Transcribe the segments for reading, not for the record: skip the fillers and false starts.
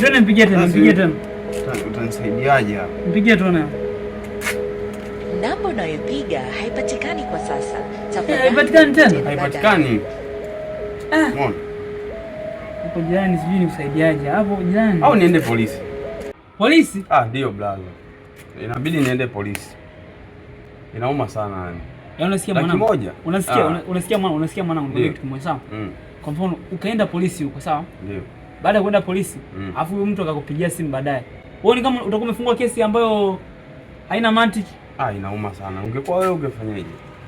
Ndio nipigie tena. Utanisaidiaje hapa? Nipigie tena. Namba unayopiga haipatikani kwa sasa. Haipatikani tena? Haipatikani. Mbona? Hapo jirani sijui nikusaidiaje. Hapo jirani. Au niende polisi? Polisi? Ndio blaza. Inabidi niende polisi. Inauma sana yani. Unasikia mwanangu? Unasikia mwanangu kitu kimoja sawa? Kwa mfano ukaenda polisi huko sawa? Ndio. Baada ya kwenda polisi, afu huyo mtu akakupigia simu baadaye. Wewe ni kama utakuwa umefungua kesi ambayo haina mantiki. Inauma sana. Ungekuwa wewe ungefanyaje?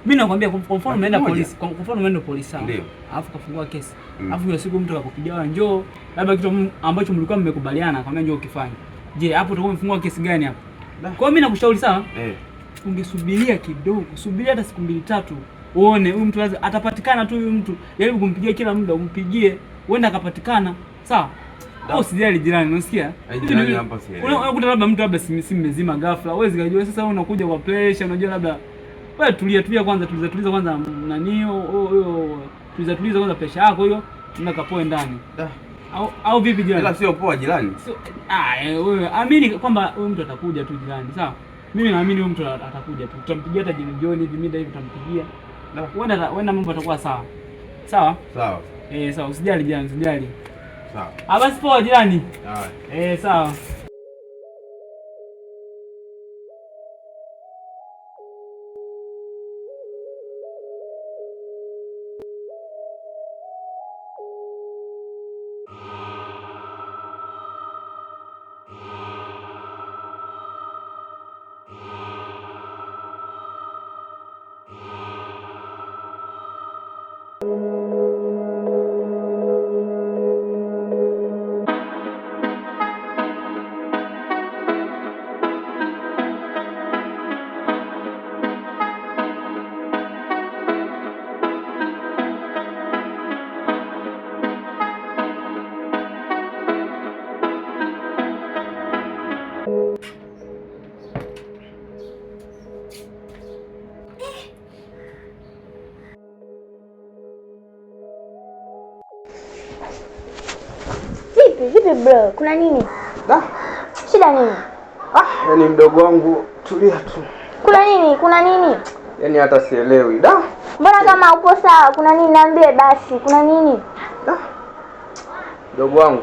Mimi nakwambia kwa mfano umeenda polisi, kwa mfano umeenda polisi sawa? Ndio. Alafu kafungua kesi. Alafu hiyo siku mtu akakupigia wewe njoo, labda kitu ambacho mlikuwa mmekubaliana akamwambia njoo ukifanye. Je, hapo utakuwa umefungua kesi gani hapo? Kwa hiyo mimi nakushauri sawa? Ungesubiria kidogo, subiria hata siku 2-3 uone huyu mtu atapatikana tu. Huyu mtu jaribu kumpigia kila muda, umpigie uenda akapatikana, sawa? Au usijali jirani, unasikia? Jirani hapa si. Unakuta labda mtu labda simu mezima ghafla, huwezi kujua. Sasa wewe unakuja kwa pressure, unajua labda wewe tulia kwanza, tuliza kwanza nani tuliza kwanza pressure yako hiyo, tunakapoe ndani. Au vipi jirani? Ila sio poa jirani. Wewe amini kwamba huyu mtu atakuja tu jirani, sawa? Mimi naamini huyu mtu atakuja tu. Tutampigia hata jioni hivi mida hivi tutampigia. Wenda mambo atakuwa sawa. Sawa? Sawa. Sawa, usijali jirani, usijali. Sawa. Basi poa jirani. Sawa. Sawa. Vipi bro? Kuna nini? Shida nini? Yaani mdogo wangu tulia tu. Kuna nini? Yaani hata sielewi. Mbona kama upo sawa? Kuna nini? Niambie basi. Kuna nini? Mdogo wangu.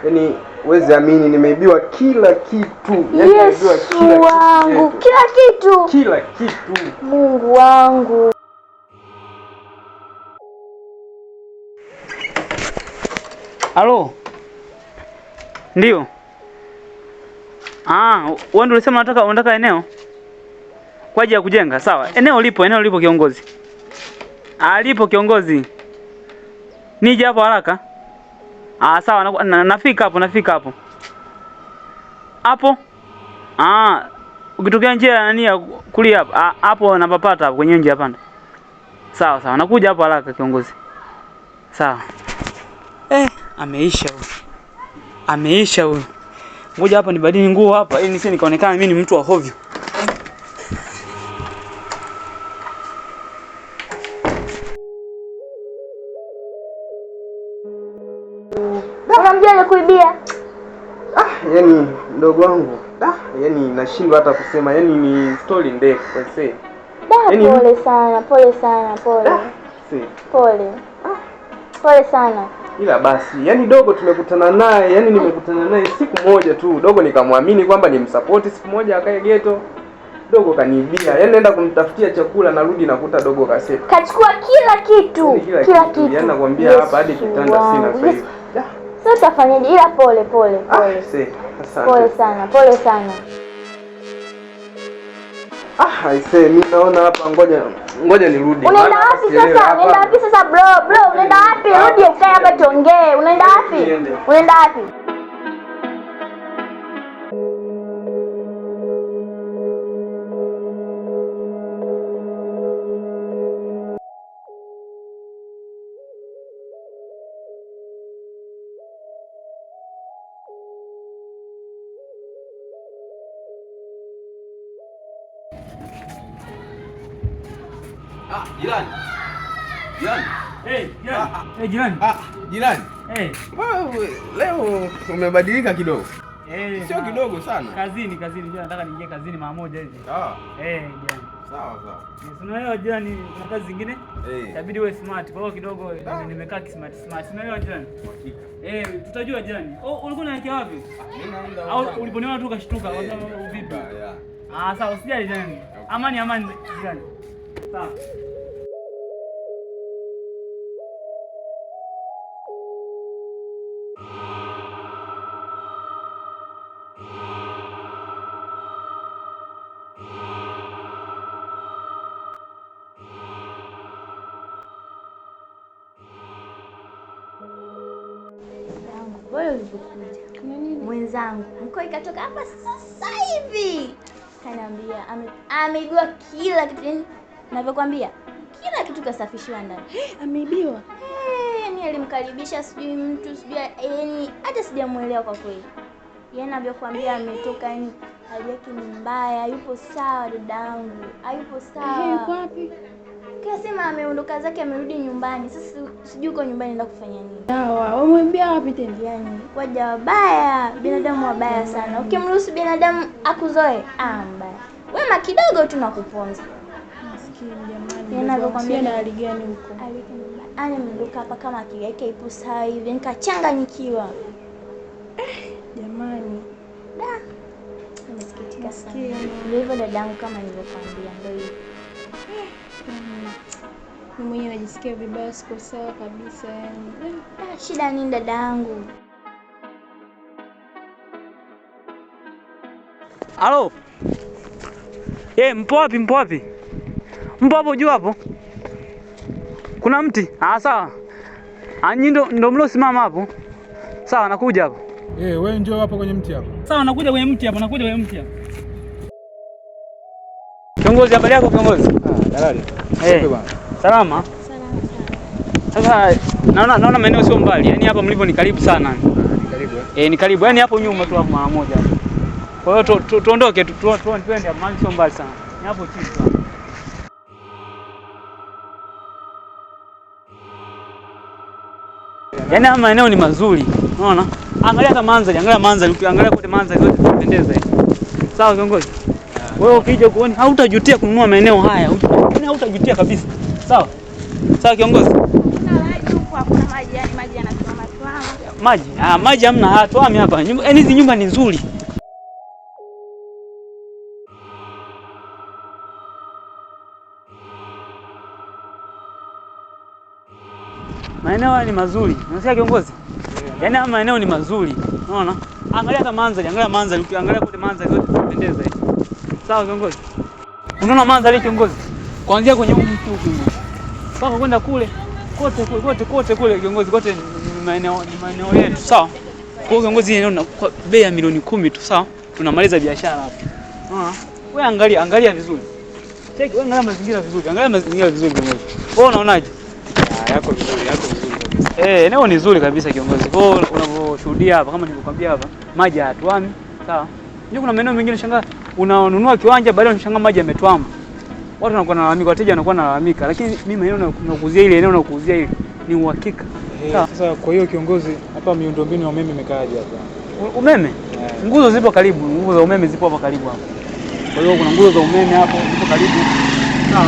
Yaani huwezi amini nimeibiwa kila kitu. Yaani nimeibiwa kila kitu. Mungu wangu. Halo. Ndio. Wewe ndio ulisema unataka eneo kwa ajili ya kujenga, sawa? Eneo lipo kiongozi. Lipo kiongozi. Nije hapo haraka. Sawa, nafika hapo. Hapo? Ukitokea njia nani ya kulia hapa, hapo napapata hapo kwenye njia panda. Sawa, nakuja hapo haraka kiongozi. Sawa. Ameisha huyu. Ngoja hapa nibadili nguo hapa ili nisi nikaonekana mimi ni mtu wa hovyo. Unamjua alikuibia? Yaani mdogo wangu. Yaani nashindwa hata kusema. Yaani ni story ndefu kwa sasa. Pole sana. Pole sana. Ila basi, yaani dogo tumekutana naye, yaani nimekutana naye siku moja tu. Dogo nikamwamini kwamba nimsupport, siku moja akae ghetto. Dogo kaniibia. Yaani naenda kumtafutia chakula narudi nakuta dogo kasema. Kachukua kila kitu. Yaani nakwambia hapa hadi kitanda sina sasa hivi. Sasa utafanyaje? Ila pole. Pole sana. Mimi naona hapa ngoja nirudi. Unaenda wapi sasa? Bro, unaenda wapi? Rudi ukae hapa tuongee. Unaenda wapi? Jirani. Jirani. Jirani. Wewe leo umebadilika kidogo. Sio kidogo sana. Kazini ndio nataka niingie kazini mara moja hivi. Jana. Sawa. Unaelewa jana kuna kazi zingine? Inabidi uwe smart. Kwa hiyo kidogo nimekaa smart. Unaelewa jana? Tutajua jana. Ulikuwa unaelekea wapi? Mimi naenda. Au uliponiona tu ukashtuka kwa sababu vipi? Sawa, usijali jana. Amani jana. Sawa. Wewe ulivyokuja mwenzangu mko ikatoka hapa sasa hivi kaniambia ameibiwa kila kitu, ninavyokuambia kila kitu kasafishiwa ndani. Ameibiwa? Yaani alimkaribisha sijui mtu sijui, yaani hata sijamuelewa kwa kweli. Yeye anavyokuambia ametoka, yaani hali yake ni mbaya, yupo sawa dadangu, hayupo sawa. Yuko wapi? Kasema ameondoka zake, amerudi nyumbani. Sasa sijui uko nyumbani enda kufanya nini. Sawa, umemwambia wapi tena? Yaani waja wabaya, binadamu wabaya sana. Ukimruhusu binadamu akuzoe, mbaya. Wema kidogo tu nakuponza. Maskini jamani. Ninavyokuambia na hali gani huko? Ameondoka hapa kama akili yake ipo sawa hivi, nikachanganyikiwa. Jamani. Nimesikitika sana. Ndio hivyo dadangu, kama nilivyokuambia ndio hivyo. Mimi mwenyewe najisikia vibaya, siko sawa kabisa yani. Shida nini dadangu? Halo. Mpo wapi? Mpo hapo juu hapo? Kuna mti? Sawa. Nyinyi ndo mlosimama hapo. Sawa, nakuja hapo. Wewe njoo hapo kwenye mti hapo. Sawa, nakuja kwenye mti hapo. Kiongozi, habari yako kiongozi? Dalali. Bwana. Salama. Sasa naona maeneo sio mbali. Yaani hapa mlipo ni karibu sana. Ni karibu ni karibu. Yaani hapo nyuma tu hapo mara moja. Kwa hiyo tuondoke twende hapo, maana sio mbali sana. Ni hapo chini sana. Yaani haya maeneo ni mazuri. Unaona? Angalia manzari, angalia kote manzari yote inapendeza hivi. Sawa kiongozi? Wewe ukija kuona hautajutia kununua maeneo haya. Yaani hautajutia kabisa. Sawa? Sawa kiongozi? Hakuna maji, yani maji yanatuama. Maji hamna, hatuami hapa. Yaani hizi nyumba ni nzuri. Maeneo ni mazuri. Unasikia kiongozi? Yaani haya maeneo ni mazuri. Unaona? Angalia manzari, angalia kote manzari yote inapendeza hivi. Sawa kiongozi? Unaona manzari kiongozi? Kuanzia kwenye mti huko mpaka kwenda kule. Kote kule kiongozi, kote ni maeneo yetu. Sawa? Kwa hiyo kiongozi, eneo kwa bei ya milioni 10 tu, sawa? Tunamaliza biashara hapo. Wewe angalia vizuri. Cheki, wewe angalia mazingira vizuri kiongozi. Wewe unaonaje? Yako vizuri kabisa. Eneo ni nzuri kabisa kiongozi. Kwa hiyo unavyoshuhudia hapa, kama nilivyokuambia hapa, maji hayatuami, sawa? Ndio kuna maeneo mengine shangaa unanunua kiwanja baadaye unashangaa maji yametwama. Watu wanakuwa wanalalamika, wateja wanakuwa wanalalamika, lakini mimi maeneo nakuuzia ile eneo nakuuzia ile ni uhakika. Sasa kwa hiyo kiongozi, hapa miundombinu ya umeme imekaaje hapa? Umeme? Nguzo zipo karibu, nguzo za umeme zipo hapa karibu hapa. Kwa hiyo kuna nguzo za umeme hapo zipo karibu. Sawa.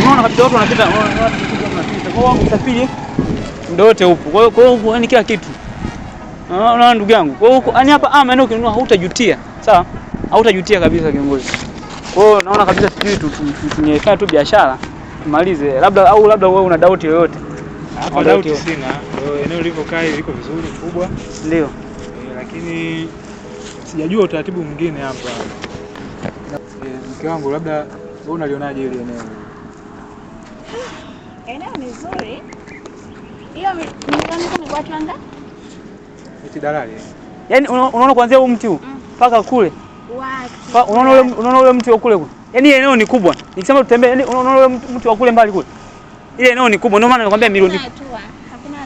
Unaona kabisa watu wanapita, kwa hiyo usafiri ndio wote upo. Kwa hiyo yani kila kitu. Unaona ndugu yangu. Kwa hiyo yani hapa maeneo ukinunua hautajutia. Sawa? Hautajutia kabisa kiongozi. Kwa hiyo naona kabisa sijui tunifanye tu biashara tumalize. Labda wewe una doubt yoyote? Hapa doubt sina. Eneo lilivyokaa liko vizuri kubwa. Ndio. Lakini sijajua utaratibu mwingine hapa. Mke wangu, labda wewe unalionaje ile eneo? Eneo ni zuri. Hiyo ni kwa watu wangapi? Eti dalali. Yaani unaona kuanzia huu mti huu mpaka kule. Wapi? Unaona ule mti wa kule kule. Yaani eneo ni kubwa. Nikisema tutembee, yaani unaona ule mti wa kule mbali kule. Ile eneo ni kubwa. Ndio maana nakwambia milioni. Hakuna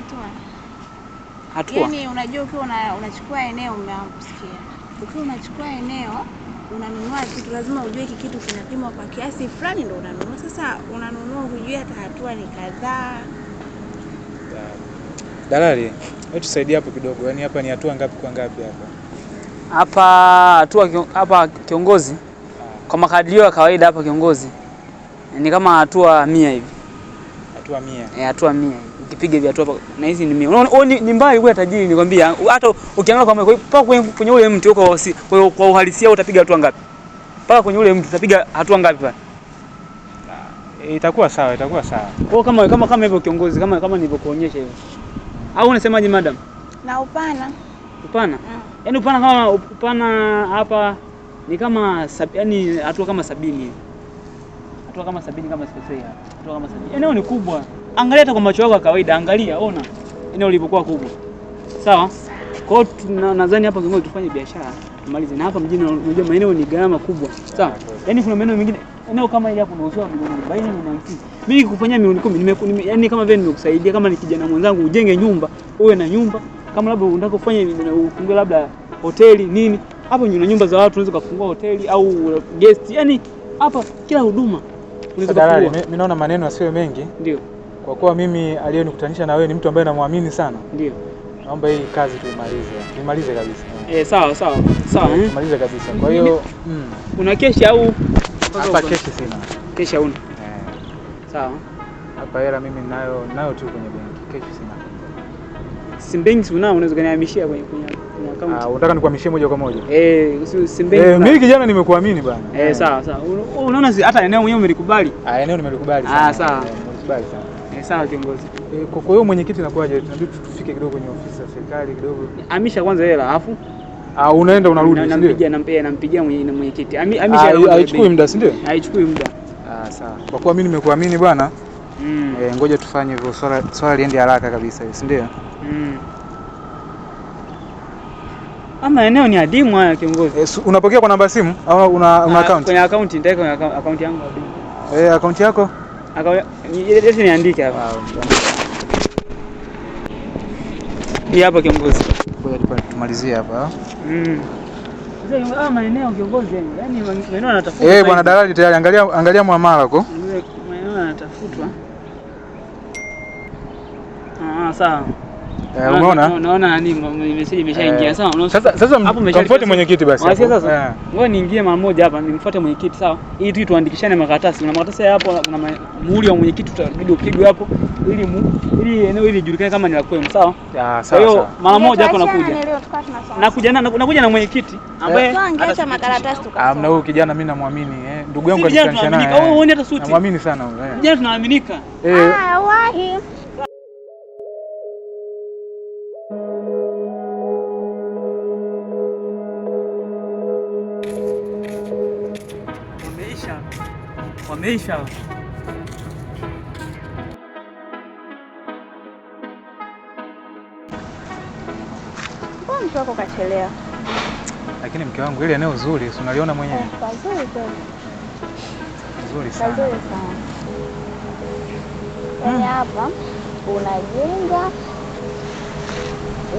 hatua. Yaani unajua ukiwa unachukua eneo, umekusikia. Ukiwa unachukua eneo, unanunua kitu lazima ujue hiki kitu kinapimwa kwa kiasi fulani ndio unanunua. Sasa unanunua hujui hata hatua ni kadhaa. Dalali, wewe tusaidie hapo kidogo. Yaani hapa ni hatua ngapi kwa ngapi hapa? Hapa kiongozi. Kwa makadirio ya kawaida hapa kiongozi ni kama hatua 100 hivi. Hatua 100. Hatua 100. Ukipiga hivi hatua na hizi ni 100. Unaona ni mbali kwa tajiri nikwambia. Hata ukiangalia kwenye ule mti huko kwa uhalisia utapiga hatua ngapi? Paka kwenye ule mti utapiga hatua ngapi pale? Itakuwa sawa, itakuwa sawa. Kwa kama hivyo kiongozi, kama nilivyokuonyesha hivyo. Au unasemaje madam? Na upana. Upana? Yaani upana hapa ni kama yani hatua kama 70 hivi. Hatua kama 70 kama sikosei hapa. Hatua kama 70. Eneo ni kubwa. Angalia hata kwa macho yako ya kawaida, angalia, ona. Eneo lilipokuwa kubwa. Sawa? Kwa hiyo nadhani hapa kiongozi tufanye biashara. Tumalize. Na hapa mjini unajua maeneo ni gharama kubwa. Sawa? Yaani kuna maeneo mengine eneo kama ile hapo unauzwa milioni 40 na 50. Mimi nikikufanyia milioni 10 yani kama vile nimekusaidia kama ni kijana mwenzangu ujenge nyumba, uwe na nyumba. Kama labda unataka kufanya ufungue labda hoteli nini? Hapo una nyumba za watu unaweza kufungua hoteli au guest. Yaani hapa kila huduma unaweza kufungua. Mimi naona maneno yasiwe mengi. Ndio. Kwa kuwa mimi aliyenikutanisha na wewe ni mtu ambaye namwamini sana. Ndio. Naomba hii kazi tuimalize. Tuimalize kabisa. Sawa. Sawa. Tuimalize kabisa. Kwa hiyo una keshi au hapa keshi sina. Keshi hauna? Sawa. Hapa hela mimi nayo tu kwenye benki. Keshi sina. Simbengi unaweza kunihamishia kwenye account. Unataka nikuhamishie moja kwa moja? Simbengi. Mimi kijana nimekuamini bwana. Sawa. Unaona hata eneo mwenyewe umelikubali? Eneo nimelikubali sana. Sawa. Nimelikubali sana. Sawa kiongozi. Kwa hiyo mwenyekiti inakuwaje? Tunabidi tufike kidogo kwenye ofisi za serikali kidogo. Hamisha kwanza hela alafu unaenda unarudi, si ndio? Nampigia mwenyekiti. Hamisha haichukui muda, si ndio? Haichukui muda. Sawa. Kwa kuwa mimi nimekuamini bwana. Ngoja tufanye hivyo, swala liende haraka kabisa, si ndio? Ama eneo ni adimu haya kiongozi. Unapokea kwa namba ya simu au una account? Kwenye account nitaweka kwenye account yangu. Account yako? Yesu niandike hapa. Hii hapa kiongozi. Ngoja tumalizie hapa. Sasa maeneo kiongozi yani maeneo yanatafutwa. Bwana dalali tayari angalia muamala wako. Maeneo yanatafutwa. Sawa. Umeona? Naona nani message imeshaingia sawa. Sasa mfuate mwenyekiti basi. Sasa ngoja niingie mara moja hapa nimfuate mwenyekiti sawa. Ili tu tuandikishane makaratasi. Kuna makaratasi hapo kuna muhuri wa mwenyekiti utabidi upigwe hapo ili eneo hili lijulikane kama ni la kwenu sawa? Sawa. Kwa hiyo mara moja hapo nakuja na mwenyekiti ambaye angeacha makaratasi tukasoma. Na huyu kijana mimi namwamini ndugu yangu alitanisha naye. Wewe uone hata suti. Namwamini sana huyu. Kijana tunaaminika. Wahi. Wameisha. Mbona mtu wako kachelewa? Lakini mke wangu ile eneo zuri, si unaliona mwenyewe? Pazuri kweli. Nzuri sana. Pazuri sana. Yaani hapa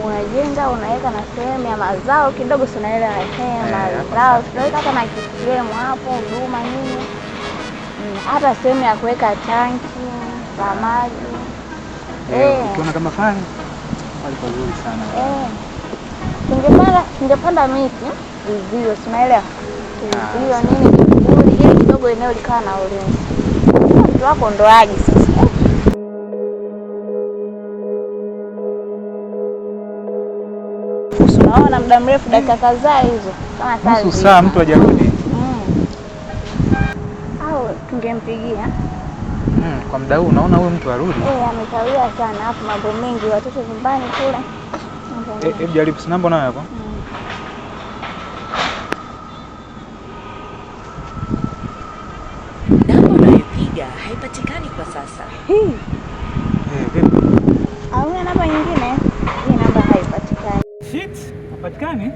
unajenga unaweka na sehemu ya mazao kidogo, si unaelewa mazao tunaweka hata na kisehemu hapo huduma nini, hata sehemu ya kuweka tanki la maji. Ukiona kama pale pazuri sana. Tungepanda miti vizio, si unaelewa, vizio nini vizuri, ili kidogo eneo likaa na ulinzi. Mtu wako ndo aje sasa. Unaona muda mrefu, dakika kadhaa hizo kama saa nusu saa mtu hajarudi. Au tungempigia. Kwa muda huu unaona huyu mtu arudi? Amekawia sana hapo, mambo mengi, watoto nyumbani kule. Hebu jaribu si namba nayo hapo. Namba unayopiga haipatikani kwa sasa. Au namba nyingine? Hii namba haipatikani. Shit, hapatikani?